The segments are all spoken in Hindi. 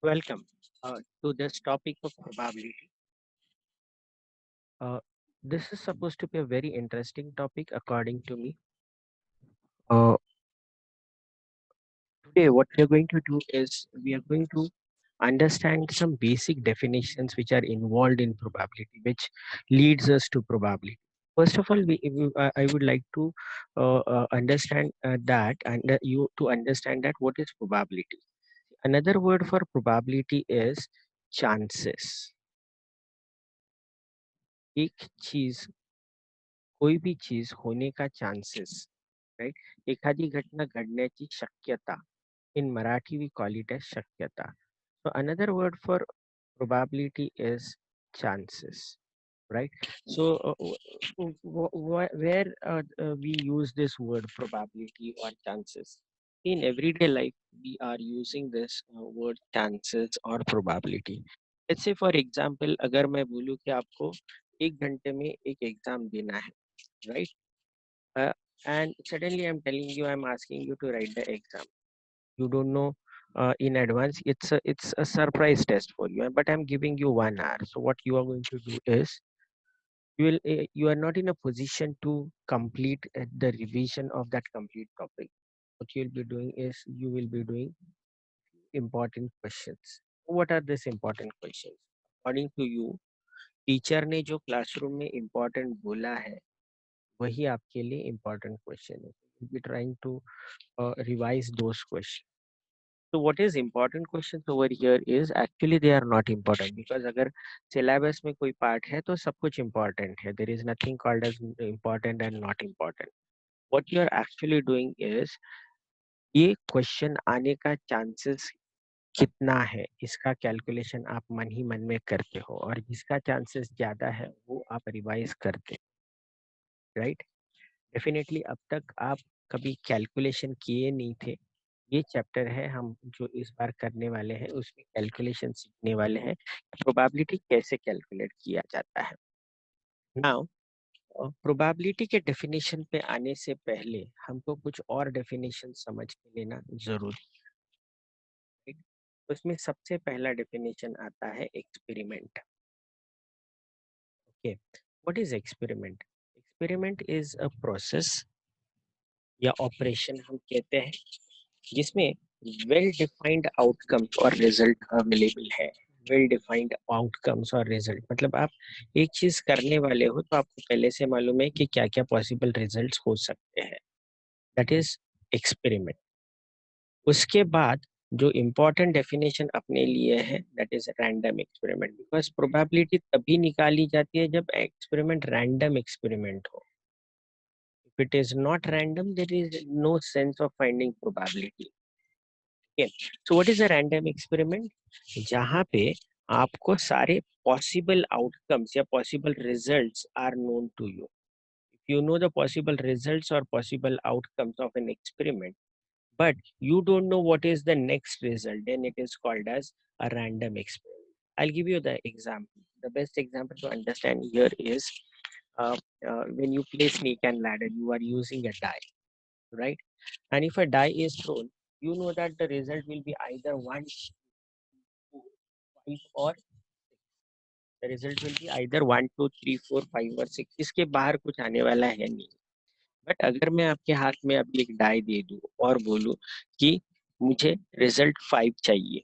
Welcome to this topic of probability. Uh, this is supposed to be a very interesting topic, according to me. Uh, Today, what we are going to do is we are going to understand some basic definitions which are involved in probability, which leads us to probability. First of all, I would like to understand that, and you to understand that what is probability. Another word for probability is chances. एक चीज कोई भी चीज होने का चान्सेस, राइट? एखादी घटना घडण्याची शक्यता. In Marathi we call it as shakyata. So another word for probability is chances, right? So where we use this word probability or chances in everyday life, we are using this word chances or probability. Let's say for example, अगर मैं बोलूँ कि आपको 1 घंटे में एक एग्जाम देना है, right? uh, and suddenly I'm telling you, I'm asking you to write the exam. You don't know in advance. It's a surprise test for you, but I'm giving you 1 hour. So what you are going to do is you are not in a position to complete the revision of that complete topic. What you'll be doing is you will be doing important questions. What are these important questions? According to you, teacher ने जो क्लासरूम में इम्पोर्टेंट बोला है वही आपके लिए इम्पोर्टेंट क्वेश्चन है. You'll be trying to revise those questions. So what is important questions over here is actually they are not important, because अगर syllabus में कोई part है तो सब कुछ important है. There is nothing called as important and not important. What you are actually doing is ये question आने का chances कितना है इसका calculation आप मन ही मन में करते हो, और जिसका chances ज्यादा है वो आप revise करते हो, right? Definitely अब तक आप कभी calculation किए नहीं थे. ये चैप्टर है हम जो इस बार करने वाले हैं, उसमें कैलकुलेशन सीखने वाले हैं, प्रोबेबिलिटी कैसे कैलकुलेट किया जाता है. नाउ प्रोबेबिलिटी के डेफिनेशन पे आने से पहले हमको कुछ और डेफिनेशन समझ के लेना जरूरी है. तो उसमें सबसे पहला डेफिनेशन आता है experiment. Okay, what is experiment? Experiment is a process या ऑपरेशन हम कहते हैं जिसमें वेल डिफाइंड आउटकम्स और रिजल्ट अवेलेबल है. वेल डिफाइंड आउटकम्स और रिजल्ट मतलब आप एक चीज करने वाले हो तो आपको पहले से मालूम है कि क्या क्या पॉसिबल रिजल्ट्स हो सकते हैं. That is experiment. उसके बाद जो इम्पोर्टेंट डेफिनेशन अपने लिए है that is random experiment, because probability तभी निकाली जाती है जब एक्सपेरिमेंट रैंडम एक्सपेरिमेंट हो. If it is not random there is no sense of finding probability. Okay. So what is a random experiment? जहाँ पे आपको सारे possible outcomes या possible results are known to you. If you know the possible results or possible outcomes of an experiment, but you don't know what is the next result, then it is called as a random experiment. I'll give you the example. The best example to understand here is uh, when you play snake and ladder, you are using a die, right? And if a die is thrown, you know that the result will be either 1, 2, 5 or the result will be either 1, 2, 3, 4, 5 और 6. इसके बाहर कुछ आने वाला है नहीं. बट अगर मैं आपके हाथ में अभी एक डाई दे दूं और बोलूं कि मुझे रिजल्ट 5 चाहिए,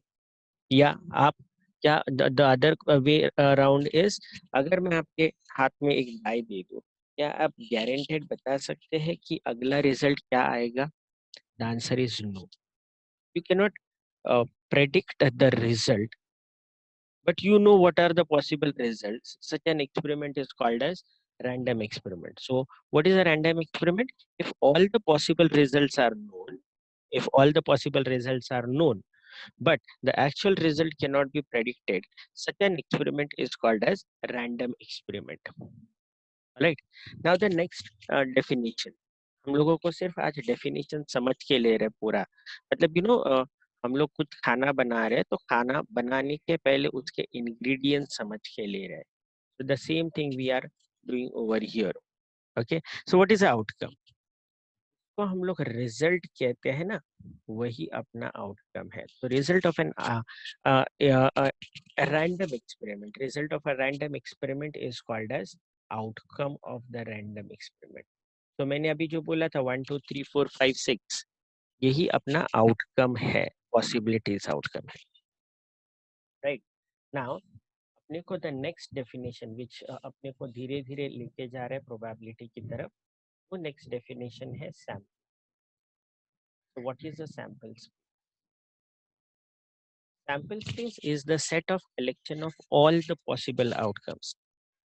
या आप क्या the other way around is, अगर मैं आपके हाथ में एक डाई दे दूं, क्या आप गारंटेड बता सकते हैं कि अगला रिजल्ट क्या आएगा? The answer is no. You cannot predict the result, but you know what are the possible results. Such an experiment is called as random experiment. So what is a random experiment? If all the possible results are known, if all the possible results are known, but the actual result cannot be predicted, such an experiment is called as random experiment. Right? Now the next definition. हम लोगों को सिर्फ आज डेफिनेशन समझ के ले रहे पूरा, मतलब हम लोग कुछ खाना बना रहे हैं तो खाना बनाने के पहले उसके इंग्रेडिएंट्स समझ के ले रहे हैं. So the same thing we are doing over here. Okay, so what is the outcome? जिसको हम लोग रिजल्ट कहते हैं ना, वही अपना आउटकम है। तो result of an random experiment, result of a random experiment is called as outcome of the random experiment. तो मैंने अभी जो बोला था 1 2 3 4 5 6, यही अपना आउटकम है, पॉसिबिलिटीज आउटकम है, राइट। नाउ अपने को द नेक्स्ट डेफिनेशन विच अपने को धीरे धीरे लेके जा रहा है प्रोबेबिलिटी की तरफ, वो नेक्स्ट डेफिनेशन है sample. So what is a sample space? Sample space is the set of collection of all the possible outcomes.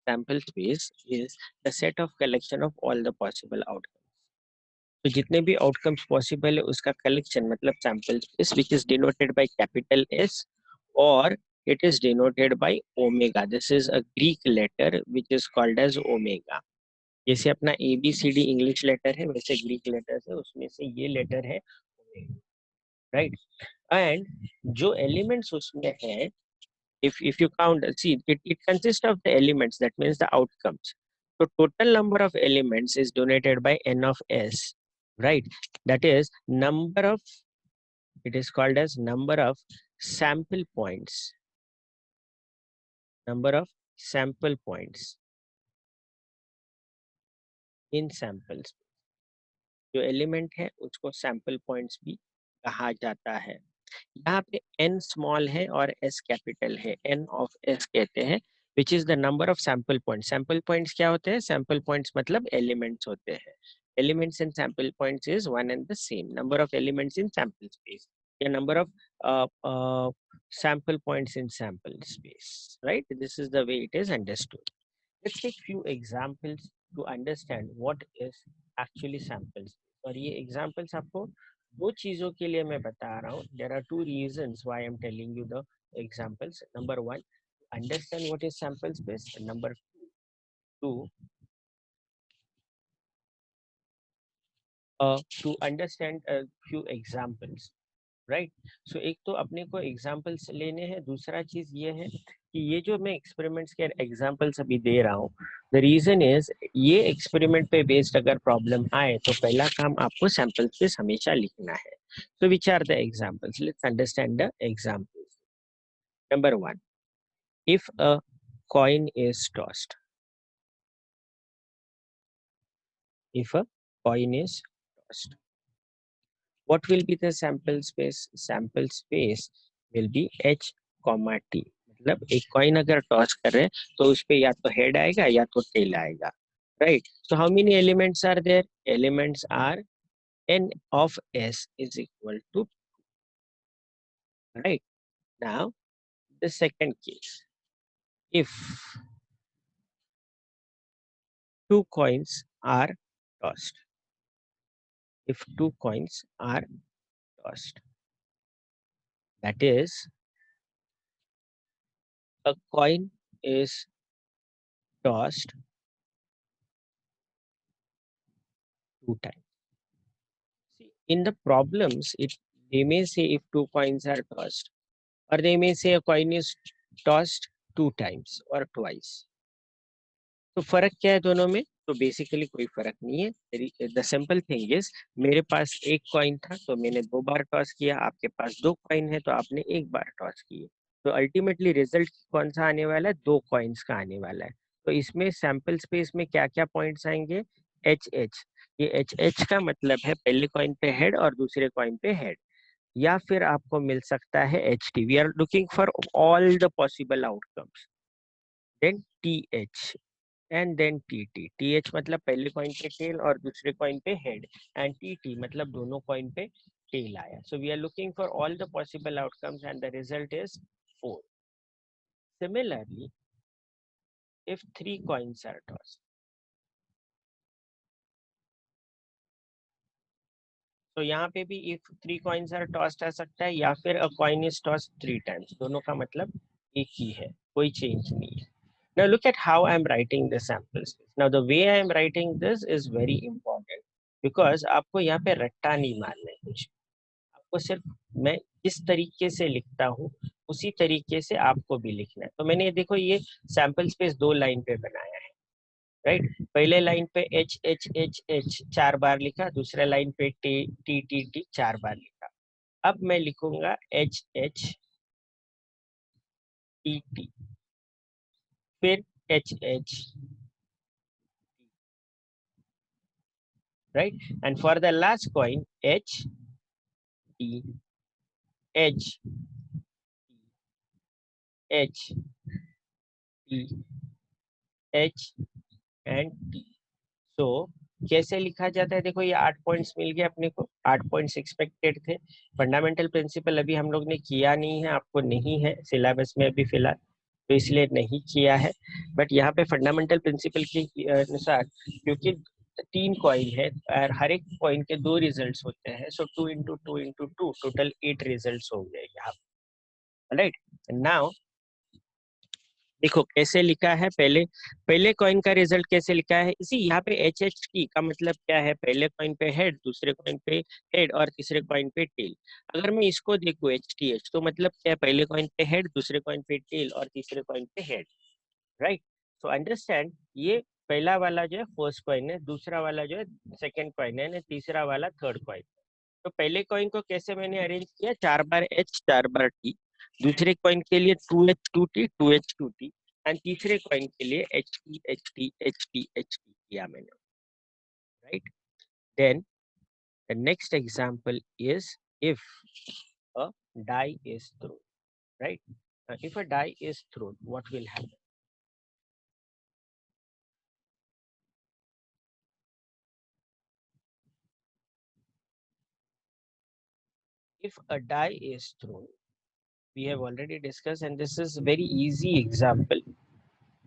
Sample space is the set of collection of all the possible outcomes. तो जितने भी outcomes possible है उसका collection मतलब sample space, which is denoted by capital S or it is denoted by omega. This is a Greek letter which is called as omega. जैसे अपना ABCD इंग्लिश लेटर है, वैसे ग्रीक लेटर है, उसमें से ये लेटर है ओमेगा, राइट। एंड जो एलिमेंट्स उसमें है, if you count, see it consists of the elements, that means the outcomes. So total number of elements is denoted by n of s, right? That is number of, it is called as number of sample points, number of sample points in samples। जो एलिमेंट है उसको सैंपल पॉइंट्स भी कहा जाता है। यहाँ पे n स्मॉल है और s कैपिटल है, n ऑफ s कहते हैं, which is the number of sample points. Sample points क्या होते हैं? सैंपल पॉइंट्स मतलब एलिमेंट्स होते हैं। Elements and sample points is one and the same, number of elements in sample space या number of sample points in sample space, right? This is the way it is understood. Let's take few examples to understand what is actually samples। और ये examples आपको दो चीजों के लिए मैं बता रहा हूँ। There are two reasons why I'm telling you the examples. Number one, understand what is sample space. And number two, to understand a few examples, right. So एक तो अपने को एग्जाम्पल्स लेने हैं, दूसरा चीज ये है कि ये जो मैं एक्सपेरिमेंट्स के एग्जाम्पल्स अभी दे रहा हूँ, द रीजन इज ये एक्सपेरिमेंट पे बेस्ड अगर प्रॉब्लम आए तो पहला काम आपको सैंपल स्पेस हमेशा लिखना है। So which are the examples, let's understand the examples. Number one, if a coin is tossed, if a coin is tossed, what will be the sample space? Sample space will be h comma t। मतलब एक कॉइन अगर टॉस कर रहे हैं तो उस पे या तो हेड आएगा या तो टेल आएगा, right. So how many elements are there? Elements are n of s is equal to, right। Now the second case, if two coins are tossed, if two coins are tossed, that is a coin is tossed two times। See, in the problems, they may say if two coins are tossed, or they may say a coin is tossed two times or twice। तो फर्क क्या है दोनों में? तो बेसिकली कोई फर्क नहीं है। द सिंपल थिंग इज, मेरे पास एक कॉइन था तो मैंने दो बार टॉस किया, आपके पास दो कॉइन है तो आपने एक बार टॉस किए। तो अल्टीमेटली रिजल्ट कौन सा आने वाला है? दो कॉइन्स का आने वाला है। तो इसमें सैंपल स्पेस में क्या क्या पॉइंट्स आएंगे? H H. ये एच एच का मतलब है पहले कॉइन पे हेड और दूसरे कॉइन पे हेड, या फिर आपको मिल सकता है H T. We are looking for all the possible outcomes. Then T H and then T T. T H मतलब पहले कॉइन पे टेल और दूसरे कॉइन पे हेड, एंड टी टी मतलब दोनों कॉइन पे टेल आया। So we are looking for all the possible outcomes and the result is 4। Similarly, if three coins are tossed, तो यहाँ पे भी if three coins are tossed आ सकता है, या फिर a coin is tossed three times। दोनों का मतलब एक ही है, कोई चेंज नहीं है। Now look at how I am writing the sample space. Now the way I am writing this is very important because आपको यहाँ पे रट्टा नहीं मारना है कुछ, आपको सिर्फ मैं इस तरीके से लिखता हूँ उसी तरीके से आपको भी लिखना है। तो मैंने देखो ये सैंपल स्पेस दो लाइन पे बनाया है, राइट। पहले लाइन पे एच एच एच एच 4 बार लिखा, दूसरे लाइन पे टी टी टी टी 4 बार लिखा। अब मैं लिखूंगा एच एच टी टी, फिर H H, right? And for the last coin, H, T, H, H, T, H and T. So कैसे लिखा जाता है? देखो ये 8 पॉइंट्स मिल गए अपने को, 8 पॉइंट्स एक्सपेक्टेड थे। फंडामेंटल प्रिंसिपल अभी हम लोग ने किया नहीं है, आपको नहीं है सिलेबस में अभी फिलहाल, तो इसलिए नहीं किया है। बट यहाँ पे फंडामेंटल प्रिंसिपल के अनुसार, क्योंकि 3 कॉइन है और हर एक कॉइन के 2 रिजल्ट्स होते हैं, सो 2 इंटू 2 इंटू 2 टोटल 8 रिजल्ट्स हो गए यहाँ, राइट। नाउ देखो कैसे लिखा है, पहले पहले कॉइन का रिजल्ट कैसे लिखा है, इसी यहाँ पे एच एच टी का मतलब क्या है, पहले कॉइन पे हेड, दूसरे कॉइन पे हेड और तीसरे कॉइन पे टेल। अगर मैं इसको देखूं एच टी एच, तो मतलब क्या है, पहले कॉइन पे हेड, दूसरे कॉइन पे टेल और तीसरे कॉइन पे हेड, राइट। सो अंडरस्टैंड, ये पहला वाला जो है फर्स्ट कॉइन है, दूसरा वाला जो है सेकेंड कॉइन है, तीसरा वाला थर्ड कॉइन। तो पहले कॉइन को कैसे मैंने अरेंज किया, 4 बार एच 4 बार टी, दूसरे कॉइन के लिए 2h2t 2h2t एंड तीसरे कॉइन के लिए H T H T H T H T किया मैंने, right. Then the next example is if a die is thrown, right? If a die is thrown, what will happen? If a die is thrown, we have already discussed and this is very easy example,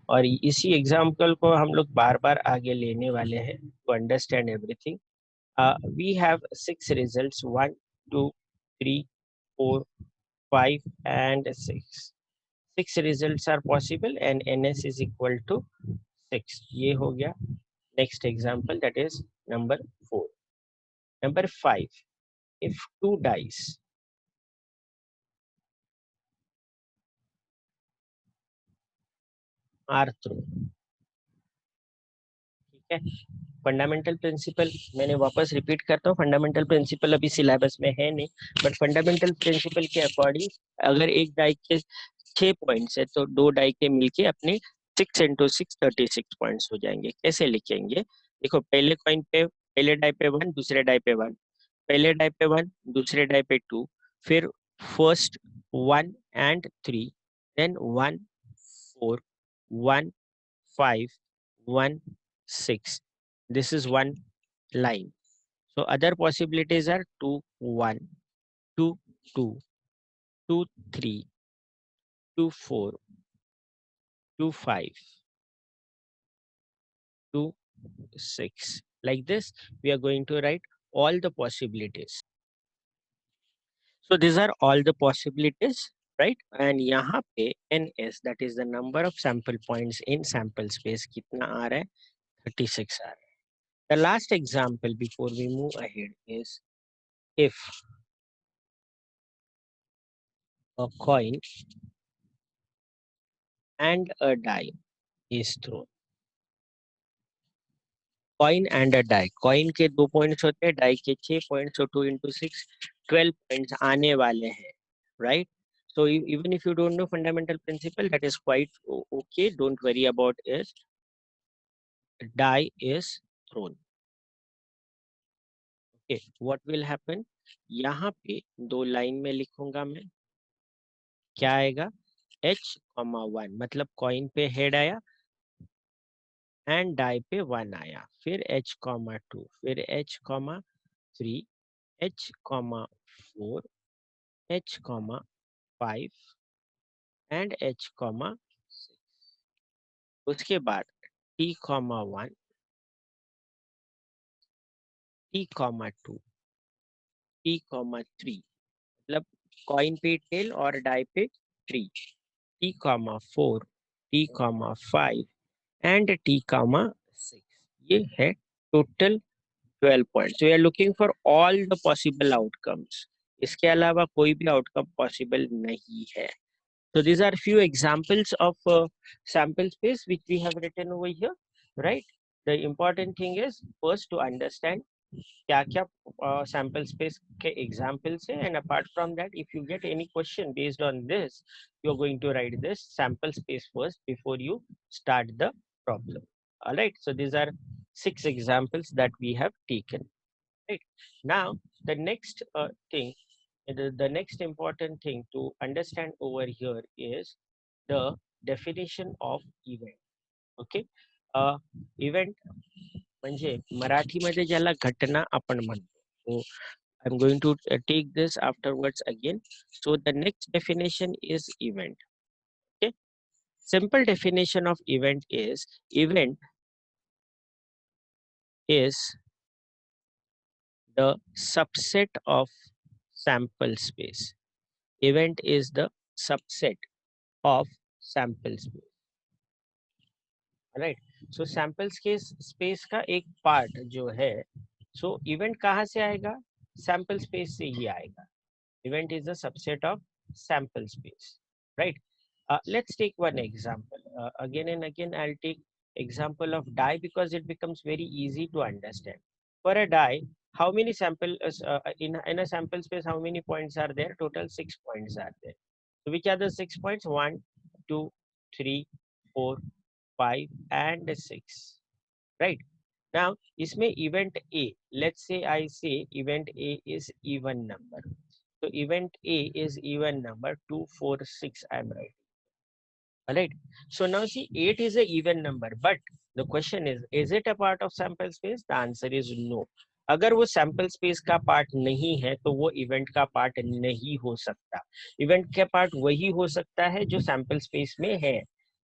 और इसी एग्जाम्पल को हम लोग बार बार आगे लेने वाले हैं to understand everything. We have 6 results, 1 2 3 4 5 and 6, 6 results are possible and ns is equal to 6। ये हो गया next example, that is number 4। Number 5, if 2 dice are thrown, ठीक है। फंडामेंटल प्रिंसिपल मैंने वापस रिपीट करता हूँ, फंडामेंटल प्रिंसिपल अभी सिलेबस में है नहीं, बट फंडामेंटल प्रिंसिपल के अकॉर्डिंग अगर एक डाई के 6 पॉइंट्स है तो 2 डाई के मिलके अपने 6 इंटू 6 36 पॉइंट्स हो जाएंगे। कैसे लिखेंगे, देखो पहले कॉइन पे, पहले डाई पे 1, दूसरे डाई पे 1, पहले डाई पे 1, दूसरे डाई पे 2, फिर first 1 and 3, then 1 4 1 5 1 6, this is one line. So other possibilities are 2 1 2 2 2 3 2 4 2 5 2 6. Like this we are going to write all the possibilities. So these are all the possibilities, right? And यहाँ पे ns, that is the number of sample points in sample space, कितना आ रहा है, 36 आ रहा है। The last example before we move ahead is if a coin and a die is thrown. Coin and a die, coin के 2 पॉइंट्स होते हैं, डाई के 6 पॉइंट्स, 2 इंटू 6 12 पॉइंट्स आने वाले हैं, right. So even if you don't know fundamental principle, that is quite okay, don't worry about it. Die is thrown, okay, what will happen, यहाँ पे 2 लाइन में लिखूंगा मैं, क्या आएगा, h,1 मतलब कॉइन पे हेड आया एंड डाई पे 1 आया, फिर h,2, फिर h,3, h,4, h,5 and h,6। उसके बाद t,1, t,2, t,3 मतलब कॉइन पे टेल और डाई पे tree, t,4, t,5 and t,6। ये है total 12 points. We are looking for all the possible outcomes, इसके अलावा कोई भी आउटकम पॉसिबल नहीं है। So these are few examples of sample space which we have written over here. right? The important thing is first to understand क्या क्या sample space के examples है, and apart from that, if you get any question based on this, you're going to write this sample space first before you start the problem. All right, so these are 6 examples that we have taken. Right now, the next thing, the next important thing to understand over here is the definition of event. Okay, event म्हणजे मराठीमध्ये ज्याला घटना आपण म्हणतो. So I'm going to take this afterwards again. So the next definition is event. Okay, simple definition of event is the subset of sample space. Event is the subset of sample space. Right, so samples के स्पेस का एक पार्ट जो है, सो इवेंट कहाँ से आएगा, सैंपल स्पेस से ही आएगा. Event is a subset of sample space, right? Let's take one example. Again and again, I'll take example of die because it becomes very easy to understand. For a die, how many sample in a sample space? How many points are there? Total 6 points are there. So which are the 6 points? 1, 2, 3, 4, 5, and 6. Right? Now, इसमें event A. Let's say I say event A is even number. So event A is even number 2, 4, 6. I'm right. Alright. So now see 8 is a even number, but the question is it a part of sample space? The answer is no. अगर वो sample space का part नहीं है तो वो event का part नहीं हो सकता. Event का part वही हो सकता है जो sample space में है.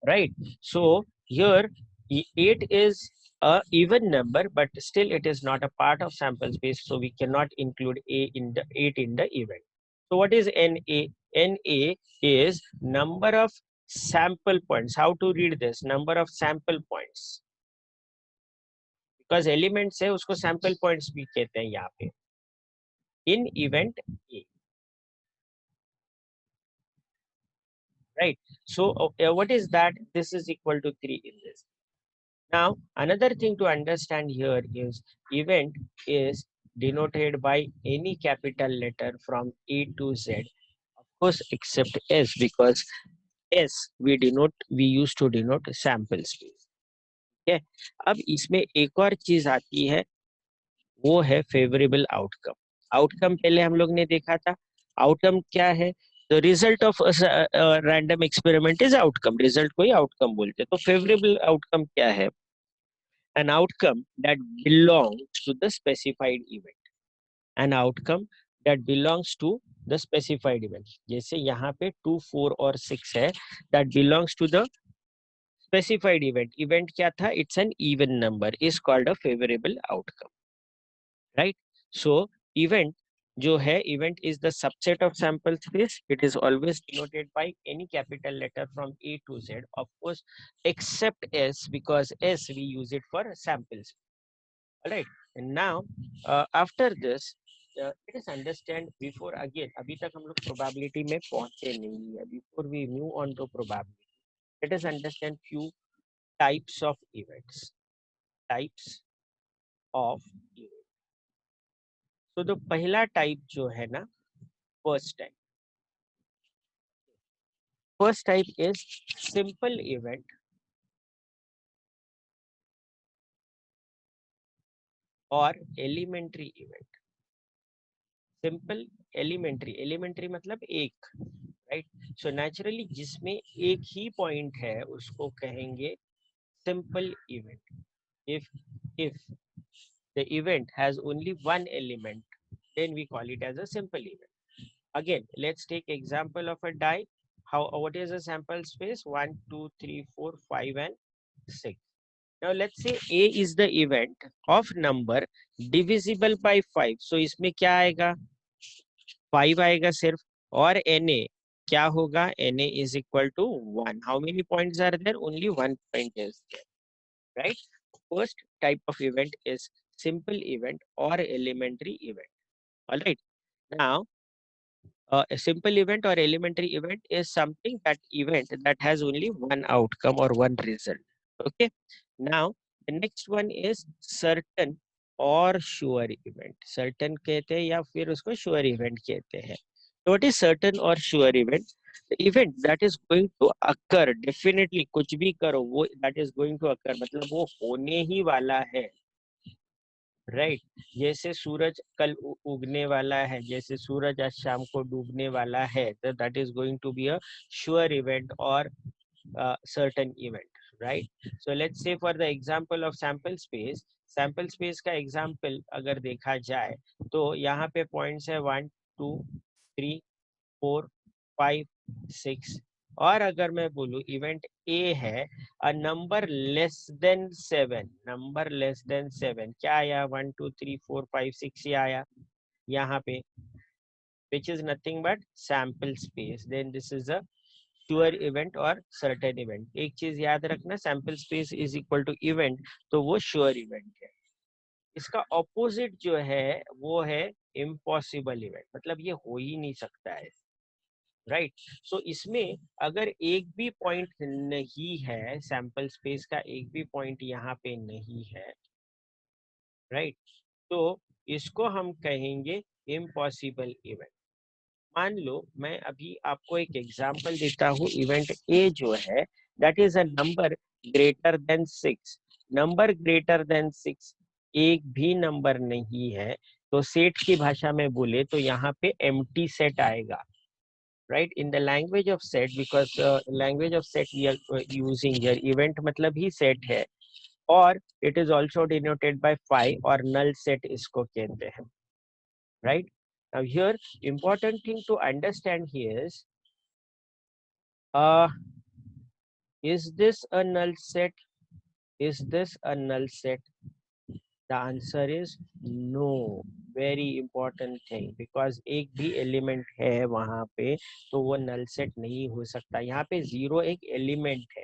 Right. So here 8 is a even number, but still it is not a part of sample space, so we cannot include a in the 8 in the event. So what is NA? NA is number of sample points. How to read this? Number of sample points. Because elements है उसको sample points भी कहते हैं यहाँ पे. In event A. Right. So what is that? This is equal to 3 in this. Now, another thing to understand here is event is denoted by any capital letter from A to Z, of course, except S, because S we used to denote sample space. Okay. अब इसमें एक और चीज आती है, वो है फेवरेबल आउटकम. आउटकम पहले हम लोग ने देखा था. आउटकम क्या है? The result of random experiment is outcome. Result को ही आउटकम बोलते हैं. तो फेवरेबल आउटकम क्या है? An outcome that belongs to the specified event. An outcome that belongs to the specified event. जैसे यहाँ पे 2, 4 और 6 है, that belongs to the specified event. Event क्या था? It's an even number, is called a favorable outcome. Right? So event जो है, event is the subset of sample space. It is always denoted by any capital letter from A to Z, of course, except S, because S we use it for samples. All right. And now after this, let us understand before again. अभी तक हम लोग probability में पहुंचे नहीं है. Before we move on to probability, let us understand few types of events. Types of events. तो जो पहला टाइप जो है ना, first type. First type is simple event और elementary event. Simple, elementary. Elementary मतलब एक, राइट. सो नेचुरली जिसमें एक ही पॉइंट है उसको कहेंगे simple event. if the event has only one element, then we call it as a simple event. Again, let's take example of a die. What is a sample space? 1, 2, 3, 4, 5 and 6. Now let's say A is the event of number divisible by 5. So इसमें क्या आएगा? 5 आएगा सिर्फ. और Na क्या होगा? Na is equal to 1. How many points are there? Only 1 point is there. Right? First type of event is simple event or elementary event. All right. Now, a simple event or elementary event is something that event that has only one outcome or one result. Okay. Now, The next one is certain और sure event. Certain कहते हैं या फिर उसको sure event कहते हैं. So what is certain or sure event? The event that is going to occur, definitely कुछ भी करो वो that is going to occur, मतलब वो होने ही वाला है, राइट जैसे सूरज कल उगने वाला है, जैसे सूरज आज शाम को डूबने वाला है, तो that is going to be a sure event और certain event, right. So let's say for the example of sample space का एग्जांपल अगर देखा जाए तो यहाँ पे पॉइंट्स है 1 2 3 4 5 6, और अगर मैं बोलूं इवेंट ए है a number less than 7, number less than 7 क्या आया 1 2 3 4 5 6 ये आया यहाँ पे, which is nothing but sample space, then this is a sure event or certain event. एक चीज याद रखना, sample space is equal to event, तो वो sure event है. इसका ऑपोजिट जो है वो है इम्पॉसिबल इवेंट, मतलब ये हो ही नहीं सकता है, राइट. सो इसमें अगर एक भी पॉइंट नहीं है, सैंपल स्पेस का एक भी पॉइंट यहाँ पे नहीं है, राइट, तो इसको हम कहेंगे इम्पॉसिबल इवेंट. मान लो मैं अभी आपको एक एग्जांपल देता हूँ. इवेंट ए जो है that is a number greater than 6, number greater than 6 एक भी नंबर नहीं है, तो सेट की भाषा में बोले तो यहाँ पे एम्प्टी सेट आएगा, right. In the language of set, because language of set we are using here, event मतलब ही set है, और it is also denoted by phi और null set इसको कहते हैं, right. Now here important thing to understand here uh, is this a null set, is this a null set? The answer is no. Very important thing, because एक भी एलिमेंट है वहां पे तो वो नल सेट नहीं हो सकता. यहाँ पे 0 एक एलिमेंट है,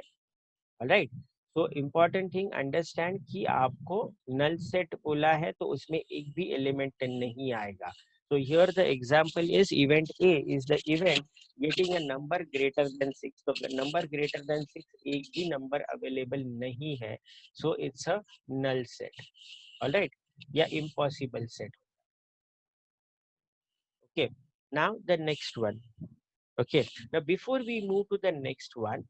राइट. तो इम्पोर्टेंट थिंग अंडरस्टैंड कि आपको नल सेट बोला है तो उसमें एक भी एलिमेंट नहीं आएगा. So here the example is event A is the event getting a number greater than 6. तो number greater than 6 एक भी number available नहीं है, so it's a null set, all right, या impossible set. Okay, now the next one. Okay, now before we move to the next one,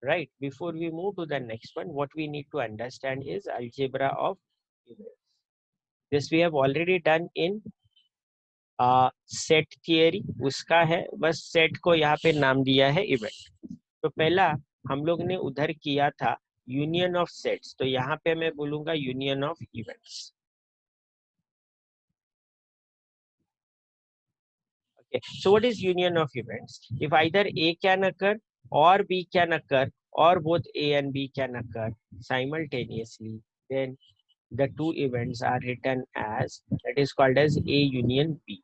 right, before we move to the next one, what we need to understand is algebra of events. This we have already done in set theory, उसका है बस सेट को यहाँ पे नाम दिया है इवेंट. तो पहला हम लोग ने उधर किया था यूनियन ऑफ सेट्स, तो यहाँ पे मैं बोलूंगा union of events. Okay, so what is union of events? If either A can occur or B can occur or both A and B can occur simultaneously, then the two events are written as, that is called as A union B.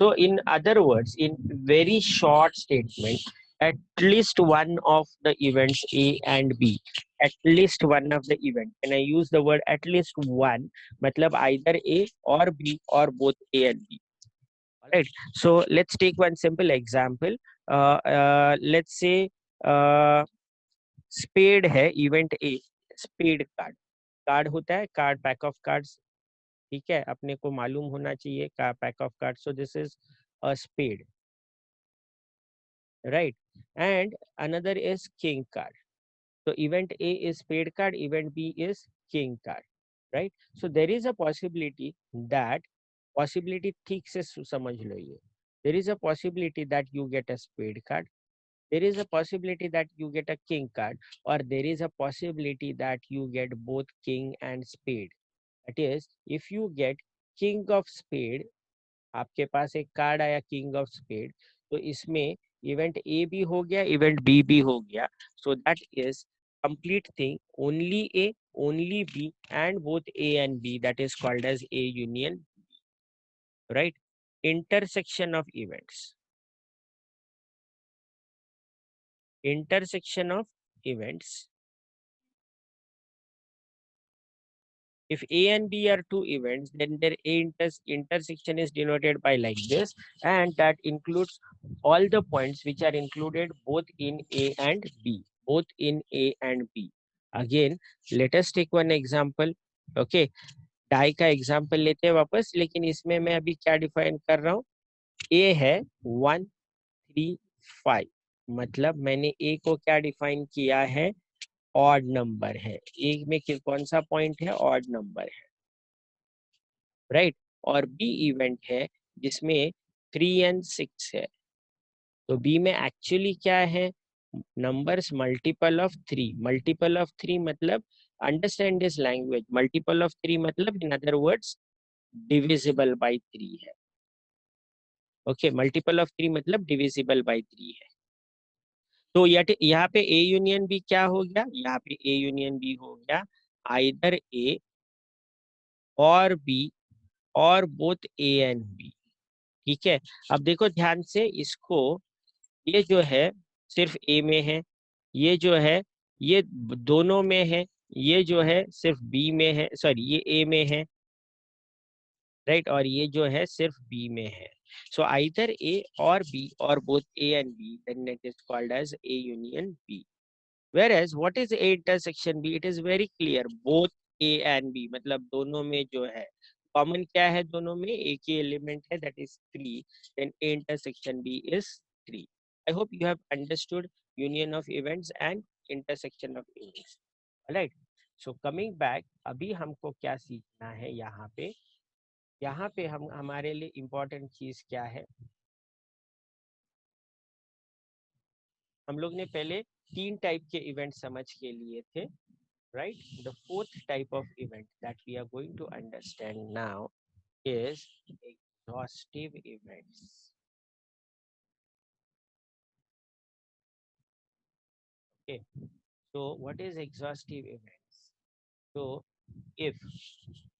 So in other words, in very short statement, at least one of the events A and B, at least one of the event, and I use the word at least one, matlab either A or B or both A and B. All right. So let's take one simple example. Let's say spade है event A, spade card. Card होता है, कार्ड पैक ऑफ कार्ड्स, ठीक है, अपने को मालूम होना चाहिए का pack of card. So this is a spade, right, and another is king card. So event A is spade card, event B is king card, right. So there is a possibility that, possibility ठीक से समझ लो ये, there is a possibility that you get a spade card, there is a possibility that you get a king card, or there is a possibility that you get both king and spade. That is, if you get king of spade, आपके पास एक कार्ड आया किंग ऑफ स्पेड, तो इसमें इवेंट ए भी हो गया, इवेंट बी भी हो गया. So that is complete thing, only A, only B, and both A and B, that is called as A union, right. Intersection of events, intersection of events. If A and B are two events, then their intersection is denoted by like this, and that includes all the points which are included both in A and B, both in A and B. Again let us take one example. Okay, die का एग्जांपल लेते हैं वापस, लेकिन इसमें मैं अभी क्या डिफाइन कर रहा हूँ. ए है 1 3 5, मतलब मैंने ए को क्या डिफाइन किया है, ऑड नंबर है. ए में कौन सा पॉइंट है, ऑड नंबर है, राइट. और बी इवेंट है जिसमें 3 and 6 है. तो बी में एक्चुअली क्या है, numbers multiple of 3. Multiple of 3 मतलब, understand this language, multiple of 3 मतलब in other words divisible by 3 है. ओके, मल्टीपल ऑफ 3 मतलब डिविजिबल बाय 3 है. तो यहाँ पे ए यूनियन बी क्या हो गया, यहाँ पे ए यूनियन बी हो गया आइदर ए और बी और बोथ ए एंड बी. ठीक है. अब देखो ध्यान से इसको, ये जो है सिर्फ ए में है, ये जो है ये दोनों में है, ये जो है सिर्फ बी में है, सॉरी ये ए में है, राइट, और ये जो है सिर्फ बी में है. सो आइदर ए और बी और both A and B, then it is called as A union B. Whereas what is A intersection B? It is very clear. Both A and B, मतलब दोनों में जो है कॉमन क्या है, दोनों में एक ही एलिमेंट है, that is 3. Then A intersection B is 3. I hope you have understood union of events and intersection of events. Alright. So coming back, अभी हमको क्या सीखना है यहाँ पे हम हमारे लिए इम्पोर्टेंट चीज क्या है. हम लोग ने पहले 3 टाइप के इवेंट समझ के लिए थे, right? The fourth type of event that we are going to understand now is exhaustive events. Okay, so what is exhaustive events? So if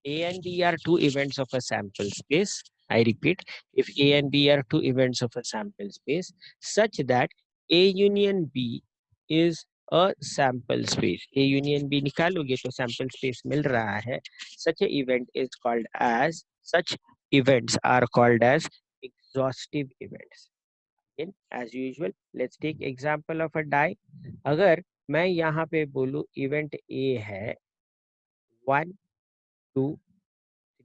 A and B are two events of a sample space, I repeat, if A and B are two events of a sample space such that A union B is a sample space. A union B निकालोगे तो sample space मिल रहा है. Such a event is called as, such events are called as exhaustive events. Again, as usual, let's take example of a die. अगर मैं यहाँ पे बोलूँ event A है 1 2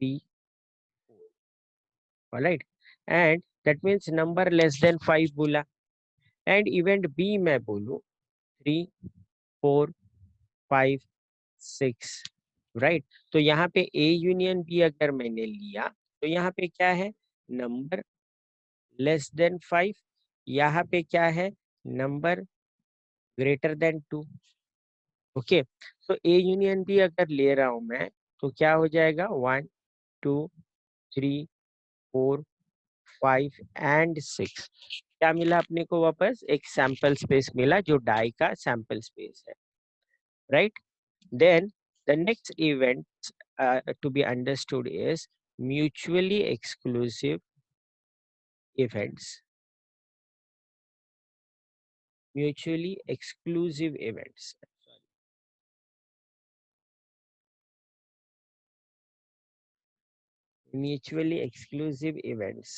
3 4, alright, and that means number less than 5 बोला. and event B मैं बोलूँ 3 4 5 6, राइट. तो यहाँ पे A यूनियन B अगर मैंने लिया तो यहाँ पे क्या है, नंबर लेस देन 5. यहाँ पे क्या है, नंबर ग्रेटर देन 2. ओके, तो A यूनियन B अगर ले रहा हूं मैं तो क्या हो जाएगा, 1 2 3 4 5 एंड 6. क्या मिला अपने को वापस, एक सैंपल स्पेस मिला जो डाई का सैंपल स्पेस है, right. Then the next event to be understood is mutually exclusive events. Mutually exclusive events. Mutually exclusive events.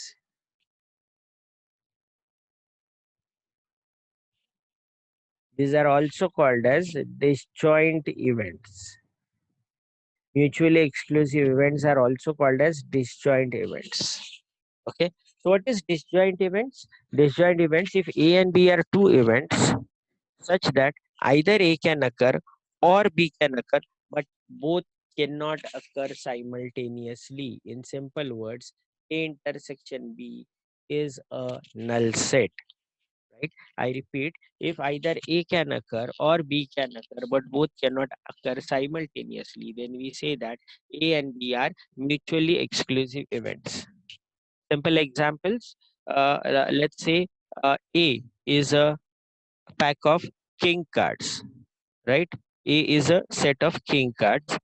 These are also called as disjoint events. Mutually exclusive events are also called as disjoint events. Okay. So what is disjoint events? Disjoint events, if A and B are two events such that either A can occur or B can occur, but both cannot occur simultaneously. In simple words, A intersection B is a null set. Right? I repeat, if either A can occur or B can occur, but both cannot occur simultaneously, then we say that A and B are mutually exclusive events. Simple examples, let's say A is a pack of king cards, right? A is a set of king cards.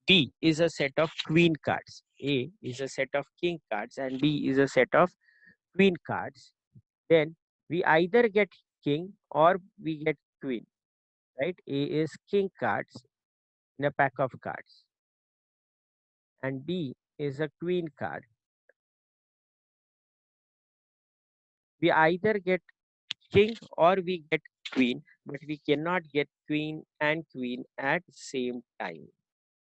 B is a set of queen cards. A is a set of king cards and B is a set of queen cards. Then we either get king or we get queen, right? A is king cards in a pack of cards and B is a queen card. We either get king or we get queen, but we cannot get queen and queen at same time,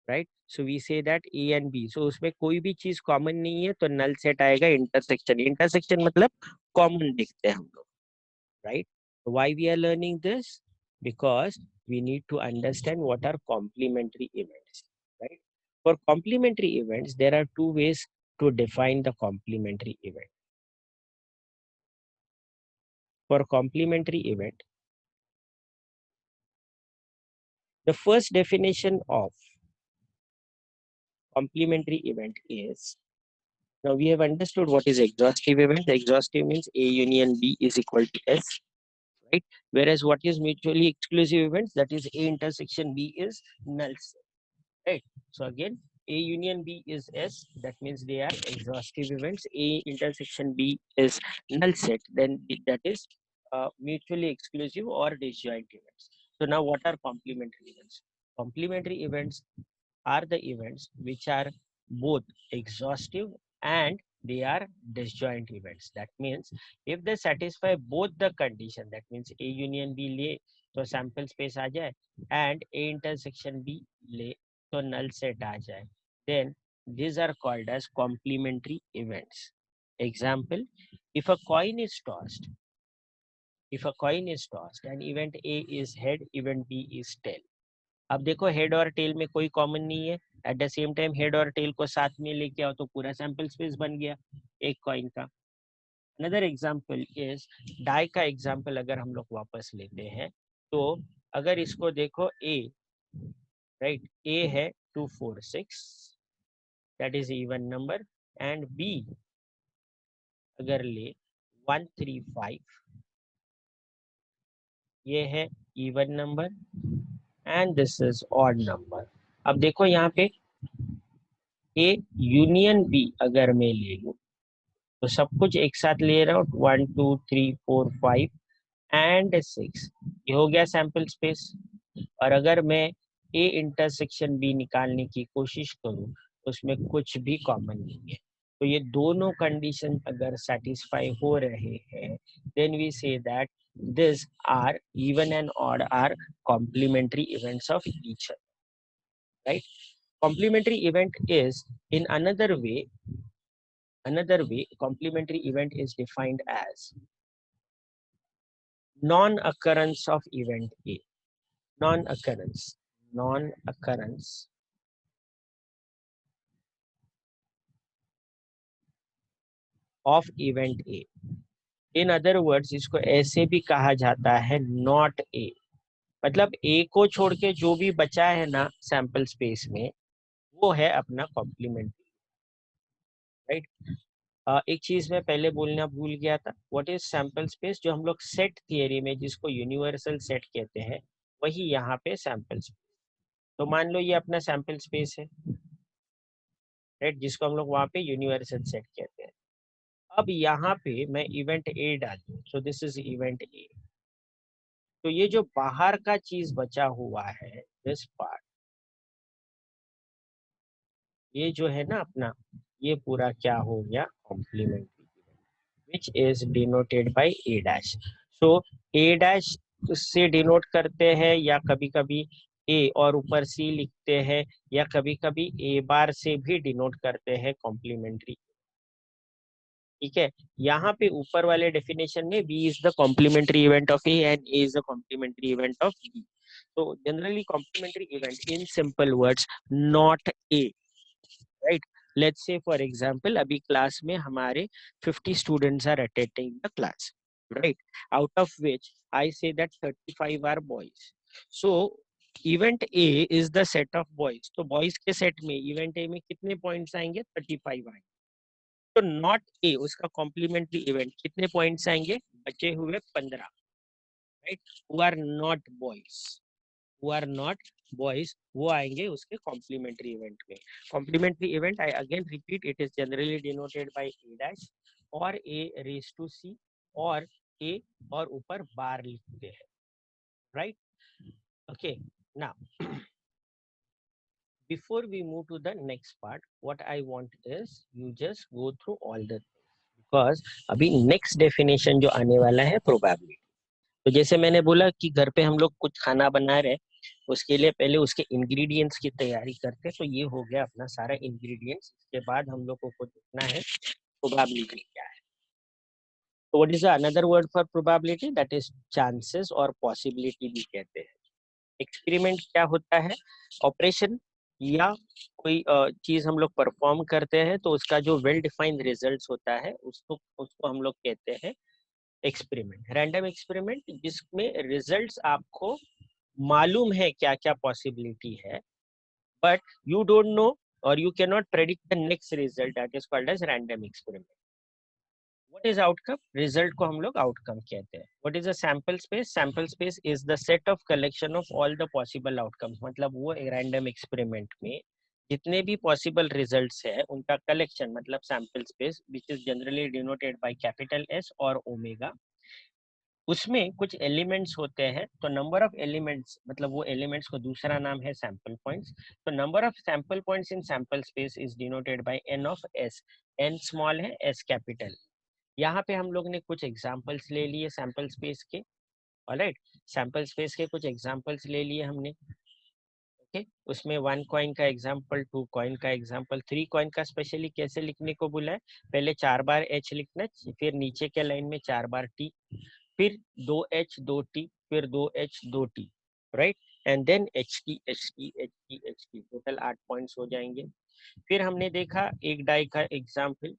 right? So we say that A and B. So उसमें कोई भी चीज कॉमन नहीं है तो नल सेट आएगा इंटरसेक्शन. इंटरसेक्शन मतलब कॉमन देखते हैं हम लोग, right? Why we are learning this? Because we need to understand what are complementary events, right? For complementary events, there are two ways to define the complementary event. For complementary event, the first definition of complementary event is, now we have understood what is exhaustive event. The exhaustive means A union B is equal to S, right? Whereas what is mutually exclusive events, that is A intersection B is null set, right? So again, A union B is S, that means they are exhaustive events. A intersection B is null set, then that is mutually exclusive or disjoint events. So now what are complementary events? Complementary events are the events which are both exhaustive and they are disjoint events. That means if they satisfy both the condition, that means A union B ले तो sample space आ जाए and A intersection B ले तो null set आ जाए, then these are called as complementary events. Example, if a coin is tossed, and event A is head, event B is tail. अब देखो हेड और टेल में कोई कॉमन नहीं है. At the same time head और टेल को साथ में लेके आओ तो पूरा सैंपल स्पेस बन गया एक कॉइन का. अनदर एग्जांपल इज डाई का एग्जांपल अगर हम लोग वापस लेते हैं तो अगर इसको देखो ए, राइट, ए है 246, that is even number, and B अगर ले 135, ये है even number, and this is odd number. अब देखो यहाँ पे ए यूनियन बी अगर मैं ले लूं तो सब कुछ एक साथ ले रहा हूँ, 1 2 3 4 5 एंड 6, ये हो गया सैंपल स्पेस. और अगर मैं ए इंटरसेक्शन बी निकालने की कोशिश करूं तो उसमें कुछ भी कॉमन नहीं है. तो ये दोनों कंडीशन अगर सेटिस्फाई हो रहे हैं, then we say that this are even and odd are complementary events of each other, right? Complementary event is in another way, complementary event is defined as non-occurrence of event A. Non-occurrence of event A. In other words, इसको ऐसे भी कहा जाता है not A. मतलब A को छोड़ के जो भी बचा है ना सैंपल स्पेस में, वो है अपना कॉम्प्लीमेंट्री, राइट? एक चीज मैं पहले बोलना भूल गया था. What is sample space? जो हम लोग सेट थियरी में जिसको यूनिवर्सल सेट कहते हैं, वही यहाँ पे सैंपल स्पेस. तो मान लो ये अपना सैंपल स्पेस है, राइट, जिसको हम लोग वहाँ पे यूनिवर्सल सेट कहते हैं. अब यहाँ पे मैं इवेंट ए डालू, सो दिस इज इवेंट ए. तो ये जो बाहर का चीज बचा हुआ है, दिस पार्ट, ये जो है ना अपना, ये पूरा क्या हो गया? Complementary event, which is denoted by A dash. So A dash से डिनोट करते हैं, या कभी कभी ए और ऊपर सी लिखते हैं, या कभी कभी ए बार से भी डिनोट करते हैं कॉम्प्लीमेंट्री. ठीक है, यहाँ पे ऊपर वाले डेफिनेशन में B is the complementary event of A and A is the complementary event of B. तो generally complementary event in simple words not A, राइट? लेट्स से फॉर एग्जांपल अभी क्लास में हमारे 50 students are attending the class, right? Out of which I say that 35 are boys. So event A is the set of boys. तो बॉयज के सेट में इवेंट A में कितने पॉइंट्स आएंगे? 35 आएंगे. तो नॉट ए उसका कॉम्प्लीमेंट्री इवेंट कितने पॉइंट्स आएंगे? बचे हुए 15, right? Who are not boys, who are not boys, वो आएंगे उसके कॉम्प्लीमेंट्री इवेंट में. Complementary event, I again repeat, it is generally denoted by A dash और ए रेज टू सी और ए और ऊपर बार लिखते हैं, right? Okay, now before we move to the next part, what I want is you just go through all the things, because अभी next definition जो आने वाला है probability. तो जैसे मैंने बोला कि घर पे हम लोग कुछ खाना बना रहे हैं, उसके लिए पहले उसके इंग्रेडिएंट्स की तैयारी करते हैं। तो ये हो गया अपना सारा इंग्रेडिएंट्स। इसके बाद हम लोगों को देखना है प्रोबेबिलिटी क्या है। तो what is another word for probability, that is chances और पॉसिबिलिटी भी कहते हैं। एक्सपेरिमेंट क्या होता है, ऑपरेशन या कोई चीज हम लोग परफॉर्म करते हैं तो उसका जो वेल डिफाइंड रिजल्ट्स होता है उसको उसको हम लोग कहते हैं एक्सपेरिमेंट। रैंडम एक्सपेरिमेंट जिसमें रिजल्ट्स आपको मालूम है क्या क्या पॉसिबिलिटी है, बट यू डोंट नो और you can not predict the next result, that is called as random experiment. What is outcome? Result को हम लोग आउटकम कहते हैं। What is a sample space? Sample space is the set of collection of all the possible outcomes। मतलब वो रैंडम एक्सपेरिमेंट में जितने भी पॉसिबल रिजल्ट्स है उनका कलेक्शन, मतलब sample space, which is generally denoted by capital S और ओमेगा। उसमें कुछ एलिमेंट्स होते हैं, तो नंबर ऑफ एलिमेंट्स, मतलब वो एलिमेंट्स को दूसरा नाम है सैंपल पॉइंट्स। तो number of sample points in sample space is denoted by n of S. N small है, एस कैपिटल। यहाँ पे हम लोग ने कुछ एग्जांपल्स ले लिए सैंपल स्पेस के। ऑलराइट, सैंपल स्पेस के कुछ एग्जांपल्स ले लिए हमने। ओके, उसमें 1 कॉइन का एग्जांपल, 2 कॉइन का एग्जांपल, 3 कॉइन का स्पेशली कैसे लिखने को बोला है, पहले 4 बार एच लिखना, फिर नीचे के लाइन में 4 बार टी, फिर 2H 2T, फिर 2H 2T, right, and then HT total 8 points हो जाएंगे। फिर हमने देखा एक डाई का एग्जाम्पल,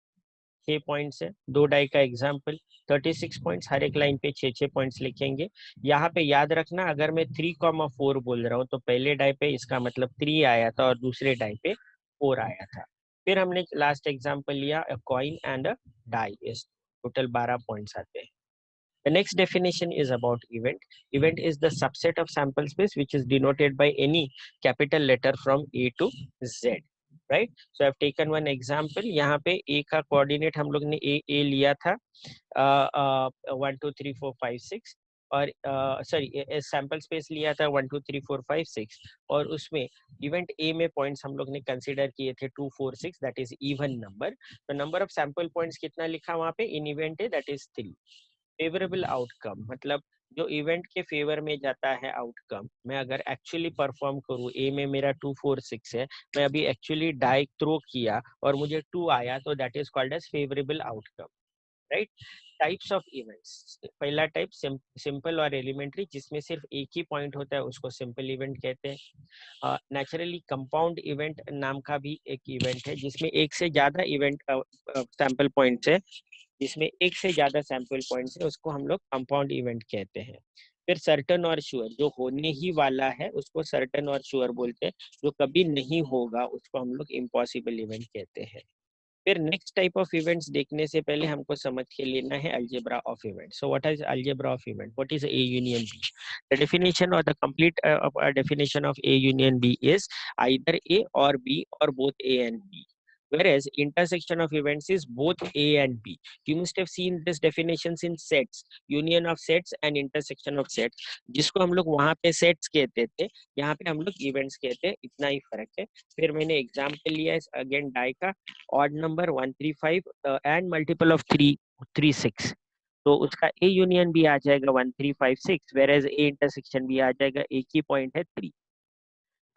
6 पॉइंट्स है, 2 डाई का एग्जाम्पल, 36 पॉइंट्स, हर एक लाइन पे 6 पॉइंट्स लिखेंगे। यहाँ पे याद रखना, अगर मैं 3,4 बोल रहा हूँ तो पहले डाई पे इसका मतलब 3 आया था और दूसरे डाई पे 4 आया था। फिर हमने लास्ट एग्जाम्पल लिया कॉइन एंड डाई, इस टोटल 12 पॉइंट्स आते हैं। The next definition is about event. Event is the subset of sample space which is denoted by any capital letter from A to Z. Right? So I've taken one example. यहाँ पे A का coordinate हम लोग ने A लिया था 1 2 3 4 5 6, और सॉरी सैंपल स्पेस लिया था 1 2 3 4 5 6, और उसमें इवेंट ए में पॉइंट्स हम लोग ने कंसीडर किए थे 2 4 6, दैट इज इवन नंबर। तो नंबर ऑफ सैंपल पॉइंट्स कितना लिखा वहां पे इन event A, that is 3। Favourable outcome मतलब जो इवेंट के फेवर में जाता है आउटकम, मैं अगर एक्चुअली परफॉर्म करूँ, ए में मेरा 2 4 6 है, मैं अभी एक्चुअली डाई थ्रो किया और मुझे 2 आया, तो that is called as favourable outcome, right. Types of events, पहला टाइप सिंपल और एलिमेंट्री, जिसमें सिर्फ एक ही पॉइंट होता है, उसको सिंपल इवेंट कहते हैं। नेचुरली कंपाउंड इवेंट नाम का भी एक इवेंट है जिसमें एक से ज्यादा इवेंट सैंपल पॉइंट्स है, जिसमें एक से ज्यादा सैंपल पॉइंट्स है, उसको हम लोग कंपाउंड इवेंट कहते हैं। फिर सर्टन और श्योर, जो होने ही वाला है उसको सर्टन और श्योर बोलते हैं, जो कभी नहीं होगा उसको हम लोग इम्पॉसिबल इवेंट कहते हैं। फिर नेक्स्ट टाइप ऑफ इवेंट्स देखने से पहले हमको समझ के लेना है algebra of event. So what is algebra of event, what is A union B? The definition और the complete definition of A union B is either A or B or both A and B, whereas intersection of events is both A and B. You must have seen this definitions in sets, union of sets and intersection of sets, जिसको हम लोग वहां पे sets कहते थे, यहाँ पे हम लोग events कहते हैं, इतना ही फर्क है। फिर मैंने एग्जाम्पल लिया है अगेन डाई का, odd number 135 and multiple of 3 3 6, तो उसका ए यूनियन भी आ जाएगा 1 3 5 6, वेर एज ए इंटरसेक्शन भी आ जाएगा, एक ही पॉइंट है 3।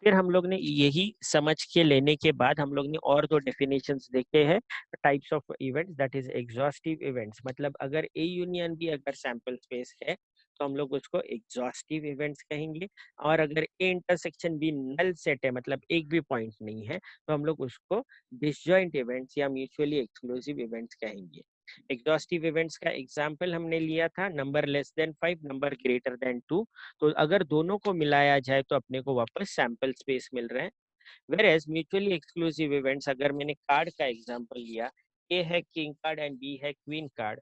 फिर हम लोग ने यही समझ के लेने के बाद हम लोग ने और दो डेफिनेशंस देखे हैं types of events, that is exhaustive events. मतलब अगर ए यूनियन भी अगर सैंपल स्पेस है तो हम लोग उसको एग्जॉस्टिव इवेंट्स कहेंगे, और अगर ए इंटरसेक्शन भी नल सेट है, मतलब एक भी पॉइंट नहीं है, तो हम लोग उसको डिसजॉइंट इवेंट्स या म्यूचुअली एक्सक्लूसिव इवेंट्स कहेंगे। एग्जॉस्टिव इवेंट्स का एग्जांपल हमने लिया था number less than 5, number greater than 2, तो अगर दोनों को मिलाया जाए तो अपने को वापस सैंपल स्पेस मिल रहे हैं। वेरएज म्यूचुअली एक्सक्लूसिव इवेंट्स, अगर मैंने कार्ड का एग्जांपल लिया, ए है किंग कार्ड एंड बी है क्वीन कार्ड,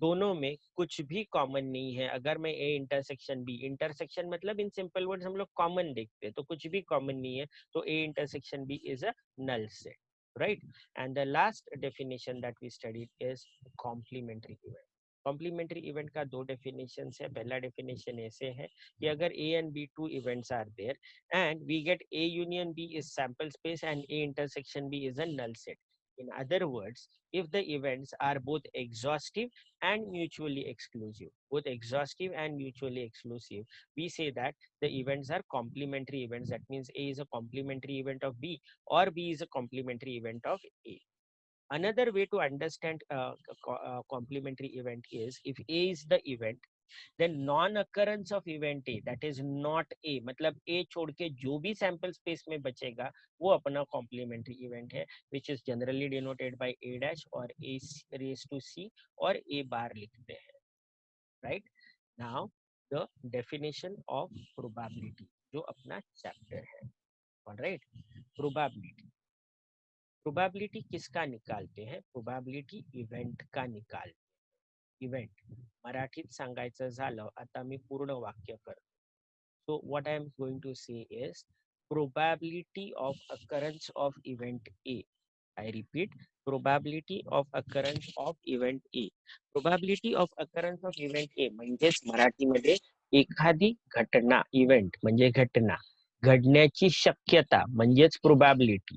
दोनों में कुछ भी कॉमन नहीं है। अगर मैं ए इंटरसेक्शन बी, इंटरसेक्शन मतलब इन सिंपल वर्ड्स हम लोग कॉमन देखते हैं, तो कुछ भी कॉमन नहीं है, तो A intersection B is a null set, right. And the last definition that we studied is complementary event. Complementary event का दो डेफिनेशन है। पहला डेफिनेशन ऐसे है कि अगर A and B two events are there and we get A union B is sample space and A intersection B is a null set. In other words, if the events are both exhaustive and mutually exclusive, we say that the events are complementary events. That means A is a complementary event of B, or B is a complementary event of A. Another way to understand complementary event is, if A is the event, then non-occurrence of event A, that is not A, मतलब A छोड़ के जो भी sample space में बचेगा वो अपना complementary event है, which is generally denoted by A dash or A raised to C और A bar लिखते हैं. Right? Now the definition of probability जो अपना chapter है. Alright? Probability किसका निकालते हैं? Probability event का निकाल. Event मराठीत सांगायचं झालं, आता मी पूर्ण वाक्य करतो. So what I am going to say is probability of occurrence of event A. I repeat, probability of occurrence of event A. Probability of occurrence of event A म्हणजेच मराठीमध्ये एखादी घटना, इव्हेंट म्हणजे घटना घडण्याची शक्यता म्हणजेच प्रोबॅबिलिटी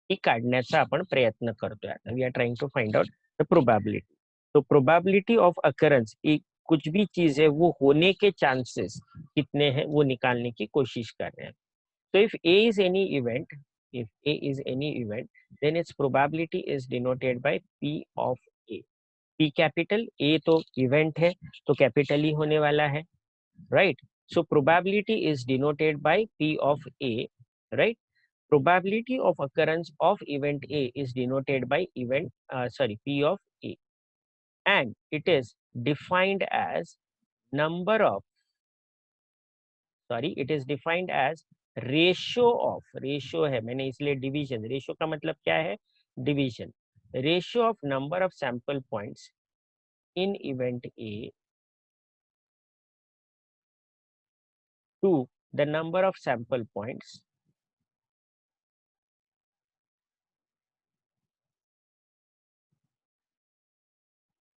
ही काढण्याचा आपण प्रयत्न करतोय. We are trying to find out the probability. तो प्रोबेबिलिटी ऑफ अकरेंस, कुछ भी चीज है वो होने के चांसेस कितने हैं वो निकालने की कोशिश कर रहे हैं. So if A is any event, then its probability is denoted by P of A. P capital, A तो event है तो capital ही होने वाला है, right? So probability is denoted by P of A, right? Probability of occurrence of event A is denoted by P of A. And it is defined as ratio of, ratio है मैंने इसलिए division, ratio का मतलब क्या है? Division. Ratio of number of sample points in event A to the number of sample points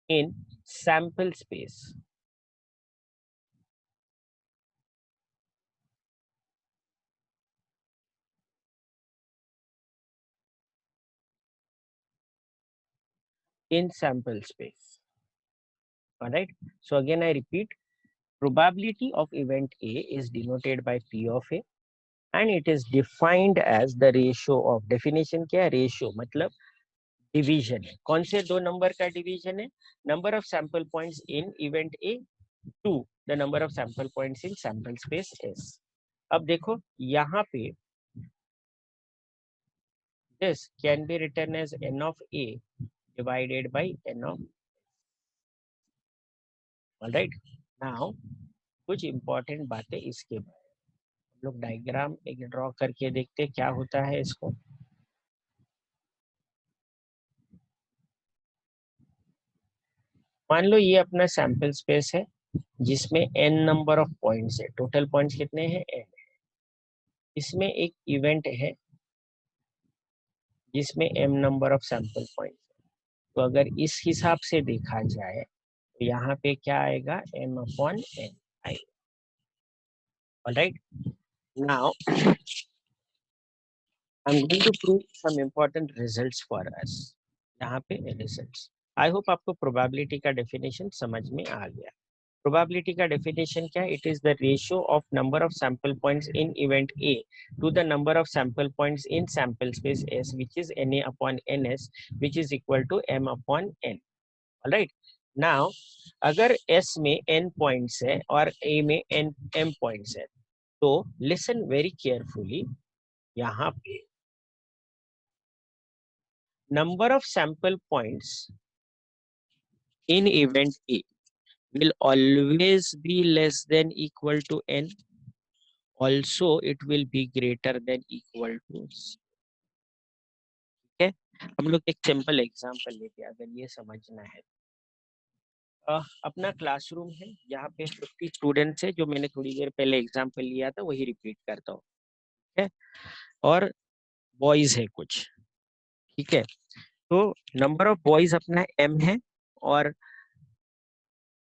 in sample space. In sample space. All right. So again, I repeat, probability of event A is denoted by P of A, and it is defined as the ratio of, definition क्या है? Ratio मतलब डिवीजन है. कौन से दो नंबर का डिवीजन है? Number of sample points in event A to the number of sample points in sample space S. अब देखो यहाँ पे this can be written as n of a divided by n of. Alright, now कुछ इंपॉर्टेंट बातें इसके बारे में हम लोग डायग्राम एक ड्रॉ करके देखते क्या होता है इसको. मान लो ये अपना सैंपल स्पेस है जिसमें n नंबर ऑफ पॉइंट्स है. टोटल पॉइंट्स कितने हैं? n. इसमें एक इवेंट है जिसमें m number of sample points है. तो अगर इस हिसाब से देखा जाए तो यहाँ पे क्या आएगा? m अपॉन n आएगा. Alright, now I am going to prove some important results for us. यहाँ पे रिजल्ट्स. आई होप आपको प्रोबेबिलिटी का डेफिनेशन समझ में आ गया. प्रोबेबिलिटी का डेफिनेशन क्या है? It is the ratio of number of sample points in event A to the number of sample points in sample space S, which is Na upon Ns, which is equal to m upon n. Alright, now अगर S में n पॉइंट्स है और A में m पॉइंट्स है तो लिसन वेरी केयरफुली. यहाँ पे number of sample points in event A will always be less than equal to n. Also it will be greater than equal to c. ठीक है, हम लोग एक सिंपल एग्जांपल लेते हैं अगर ये समझना है. अपना क्लासरूम है, यहाँ पे 50 स्टूडेंट्स है. जो मैंने थोड़ी देर पहले एग्जांपल लिया था वही रिपीट करता हूँ. ठीक है, और बॉयज है कुछ. ठीक है, तो नंबर ऑफ बॉयज अपना m है और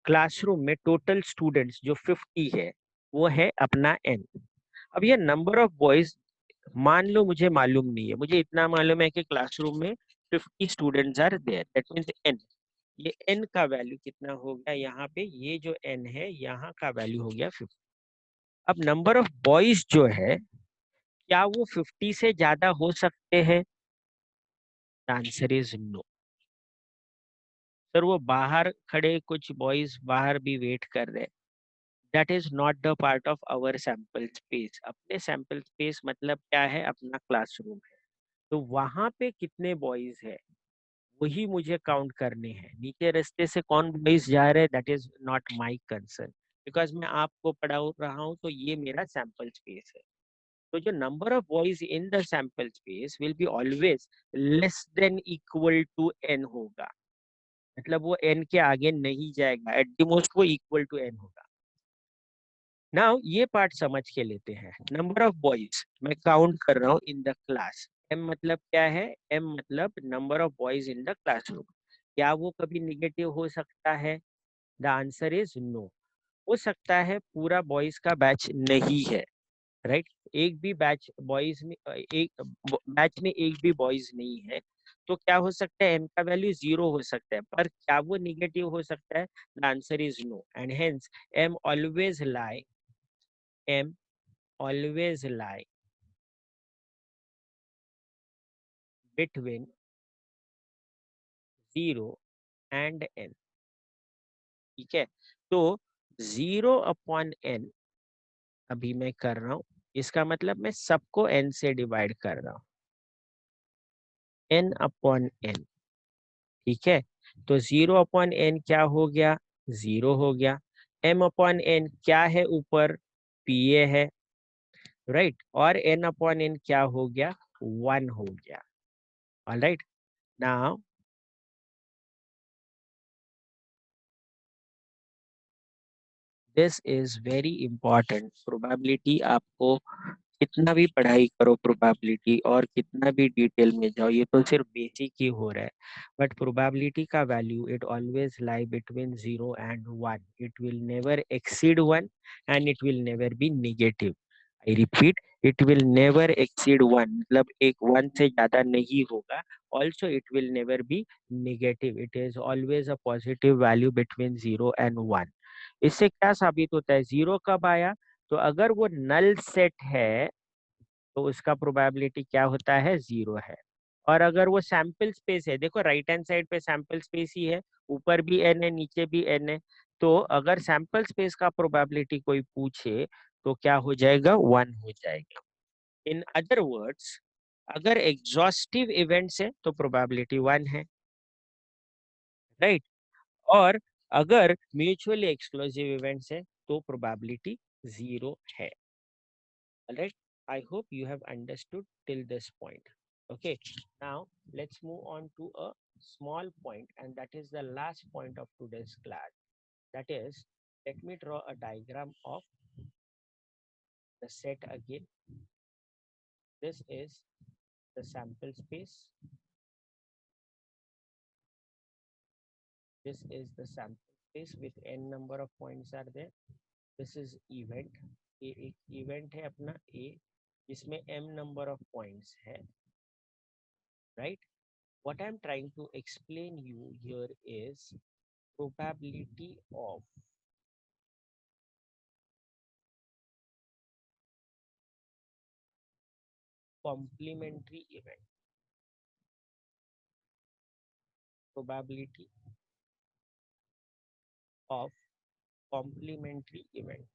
क्लासरूम में टोटल स्टूडेंट्स जो 50 है वो है अपना n. अब ये नंबर ऑफ बॉयज मान लो मुझे मालूम नहीं है, मुझे इतना मालूम है कि क्लासरूम में 50 students are there, that means n। ये n का वैल्यू कितना हो गया यहाँ पे, ये जो n है यहाँ का वैल्यू हो गया 50। अब नंबर ऑफ बॉयज जो है, क्या वो 50 से ज्यादा हो सकते हैं? Answer is no. सर वो बाहर खड़े कुछ बॉयज बाहर भी वेट कर रहे हैं, that is not the part of our sample space. अपने सैंपल स्पेस मतलब क्या है? अपना क्लासरूम है। तो वहां पे कितने बॉयज है वही मुझे काउंट करने हैं। नीचे रास्ते से कौन बॉयज जा रहे हैं, that is not my concern, because मैं आपको पढ़ा रहा हूँ तो ये मेरा सैंपल स्पेस है। तो जो number of boys in the sample space will be always less than equal to n होगा। मतलब वो n के आगे नहीं जाएगा, एट द मोस्ट वो इक्वल टू n होगा। नाउ ये पार्ट समझ के लेते हैं। नंबर ऑफ बॉयज मैं काउंट कर रहा हूँ इन द क्लास। m मतलब क्या है? m मतलब number of boys in the classroom. क्या वो कभी निगेटिव हो सकता है? The answer is no. हो सकता है पूरा बॉयज का बैच नहीं है, राइट? एक भी बैच बॉयज में, एक बैच में एक भी बॉयज नहीं है, तो क्या हो सकता है? m का वैल्यू 0 हो सकता है, पर क्या वो निगेटिव हो सकता है? The answer is no, and hence m always lie, m always lie between 0 and n। ठीक है, तो 0/n अभी मैं कर रहा हूँ, इसका मतलब मैं सबको n से डिवाइड कर रहा हूँ, n/n। ठीक है, तो 0/n क्या हो गया? 0 हो गया। m/n क्या है? ऊपर pa है, राइट? और n/n क्या हो गया? 1 हो गया। Alright, now this is very important. Probability आपको कितना भी पढ़ाई करो, प्रोबेबिलिटी और कितना भी डिटेल में जाओ, ये तो सिर्फ बेसिक ही हो रहा है। बट प्रोबेबिलिटी का value it always lie between 0 and 1। It will never exceed 1 and it will never be negative. I repeat, it will never exceed 1, मतलब एक 1 से ज्यादा नहीं होगा। Also it will never be negative, it is always a positive value between 0 and 1। इससे क्या साबित होता है? 0 कब आया? तो अगर वो नल सेट है तो उसका प्रोबेबिलिटी क्या होता है? 0 है। और अगर वो सैंपल स्पेस है, देखो राइट हैंड साइड पे सैंपल स्पेस ही है, ऊपर भी n है नीचे भी n है, तो अगर सैंपल स्पेस का प्रोबेबिलिटी कोई पूछे तो क्या हो जाएगा? 1 हो जाएगा। इन अदर वर्ड्स, अगर एग्जॉस्टिव इवेंट्स है तो प्रोबेबिलिटी 1 है, राइट? और अगर म्यूचुअली एक्सक्लूसिव इवेंट्स है तो प्रोबेबिलिटी 0 है। Alright, I hope you have understood till this point. Okay, now let's move on to a small point, and that is the last point of today's class. That is, let me draw a diagram of the set again. This is the sample space. This is the sample space with n number of points are there. This is event. ये एक event है अपना A, जिसमें m number of points है, right? What I'm trying to explain you here is probability of complementary event. Probability of complementary event.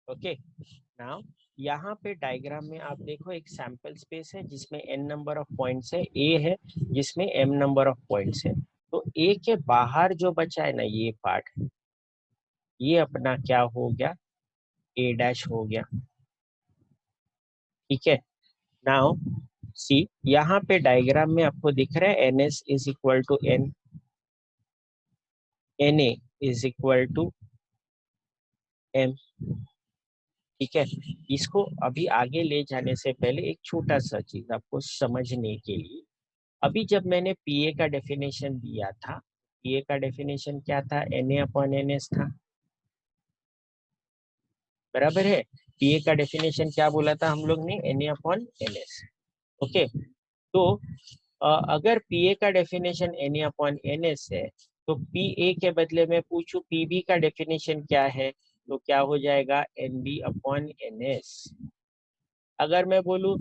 Okay, now यहाँ पे डायग्राम में आप देखो एक सैंपल स्पेस है जिसमें n नंबर ऑफ पॉइंट्स है, A है जिसमें m नंबर ऑफ पॉइंट्स है। तो A के बाहर जो बचा है ना ये पार्ट, ये अपना क्या हो गया? A डैश हो गया। ठीक है, नाउ सी यहाँ पे डायग्राम में आपको दिख रहा है ns is equal to n, na is equal to m। ठीक है, इसको अभी आगे ले जाने से पहले एक छोटा सा चीज आपको समझने के लिए, अभी जब मैंने पीए का डेफिनेशन दिया था, पीए का डेफिनेशन क्या था? Na अपॉन ns था, बराबर है। पीए का डेफिनेशन क्या बोला था हम लोग ने, Na/Ns। ओके, तो अगर पीए का डेफिनेशन Na/Ns है, तो पीए के बदले में पूछूं पीबी का डेफिनेशन क्या है, तो क्या हो जाएगा, Nb/Ns। अगर मैं बोलूं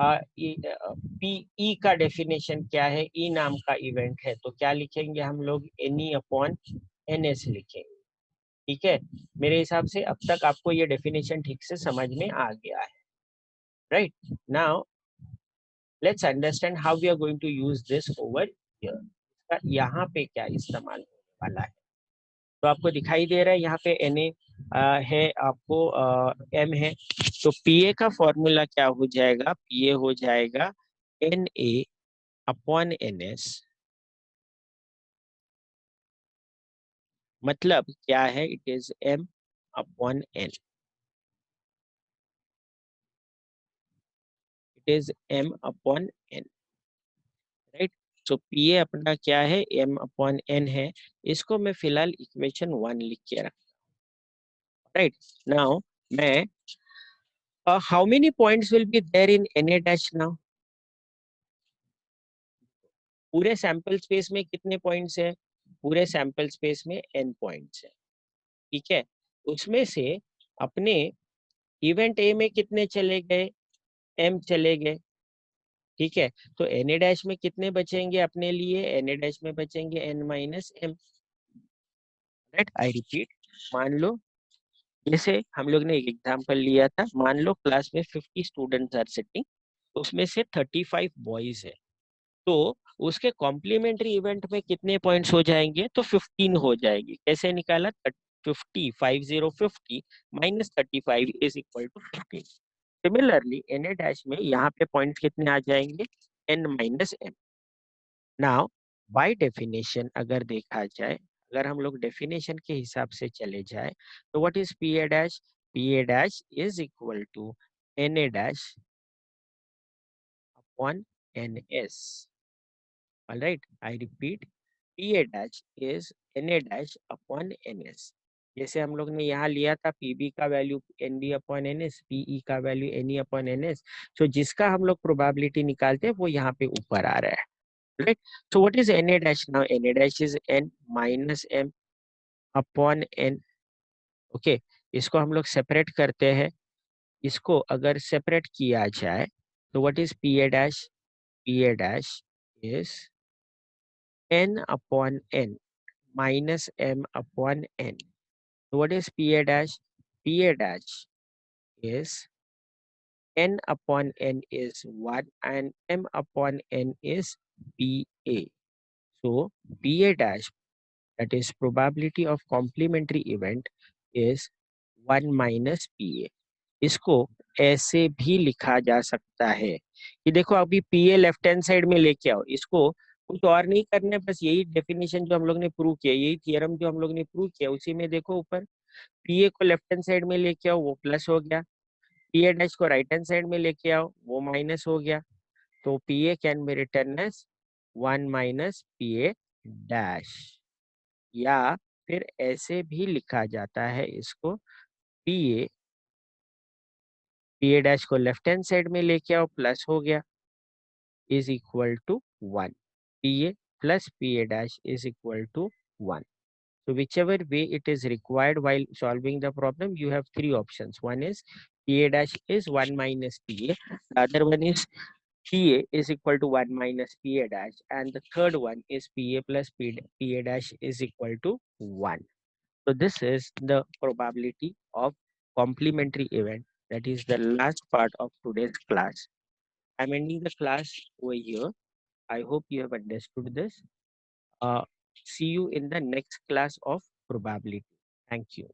पीई का डेफिनेशन क्या है, ई नाम का इवेंट है, तो क्या लिखेंगे हम लोग, Ne/Ns लिखेंगे। ठीक है, मेरे हिसाब से अब तक आपको ये डेफिनेशन ठीक से समझ में आ गया है, right. Now let's understand how we are going to use this over here. यहाँ पे क्या इस्तेमाल होने वाला है, तो आपको दिखाई दे रहा है यहाँ पे Na है, आपको M है, तो Pa का फॉर्मूला क्या हो जाएगा, Pa हो जाएगा Na/Ns। मतलब क्या है, it is M/N, it is M/N, right. तो Pa अपना क्या है, M/N है। इसको मैं फिलहाल इक्वेशन 1 लिख के रखता हूँ, राइट। नाउ मैं how many points will be there in Na now, पूरे सैंपल स्पेस में कितने पॉइंट्स है, पूरे सैंपल स्पेस में n पॉइंट्स है। ठीक है, उसमें से अपने इवेंट ए में कितने चले गए, m चले गए। ठीक है, तो Na डैश में कितने बचेंगे अपने लिए, Na डैश में बचेंगे n-m, राइट। आई रिपीट, मान लो जैसे हम लोग ने एक एग्जांपल लिया था, मान लो क्लास में 50 स्टूडेंट्स आर सिटिंग, उसमें से 35 बॉयज है, तो उसके कॉम्प्लीमेंट्री इवेंट में कितने पॉइंट्स हो जाएंगे, तो 15 हो जाएगी। कैसे निकाला, 50 minus 35 is equal to 15। Similarly Na dash में यहाँ पे पॉइंट्स कितने आ जाएंगे, n-m। नाउ बाय डेफिनेशन अगर देखा जाए, अगर हम लोग डेफिनेशन के हिसाब से चले जाए, तो what is Pa dash, Pa dash is equal to Na dash upon Ns। Alright, I repeat, Pa dash is Na dash upon Ns। जैसे हम लोग ने यहाँ लिया था Pb का वैल्यू Nb/Ns, Pe का वैल्यू Ne/Ns, तो जिसका हम लोग प्रोबेबिलिटी निकालते हैं वो यहाँ पे ऊपर आ रहा है, right? So what is Na dash now? Na dash is n minus m upon n. Okay, इसको हम लोग सेपरेट करते हैं। इसको अगर सेपरेट किया जाए तो what is Pa dash? Pa dash is n upon n minus m upon n. So what is Pa dash? Pa dash is n upon n is 1 and m upon n is Pa. So Pa dash, that is probability of complementary event, is 1 minus Pa। इसको ऐसे भी लिखा जा सकता है कि देखो अभी Pa लेफ्ट हैंड साइड में लेके आओ, इसको कुछ और नहीं करना है, बस यही डेफिनेशन जो हम लोग ने प्रूव किया, यही थियरम जो हम लोग ने प्रूव किया, उसी में देखो ऊपर Pa को लेफ्ट हैंड साइड में लेके आओ, वो प्लस हो गया। Pa डैश को राइट हैंड साइड में लेके आओ, वो माइनस हो गया। तो Pa can be written as 1 minus Pa dash, या फिर ऐसे भी लिखा जाता है इसको, Pa डैश को लेफ्ट हैंड साइड में लेके आओ, प्लस हो गया, is equal to 1। Pa plus Pa dash is equal to 1. So whichever way it is required while solving the problem, you have three options. One is Pa dash is 1 minus Pa. The other one is Pa is equal to 1 minus Pa dash. And the third one is Pa plus Pa dash is equal to 1. So this is the probability of complementary event. That is the last part of today's class. I'm ending the class over here. I hope you have understood this. Uh, See you in the next class of probability. Thank you.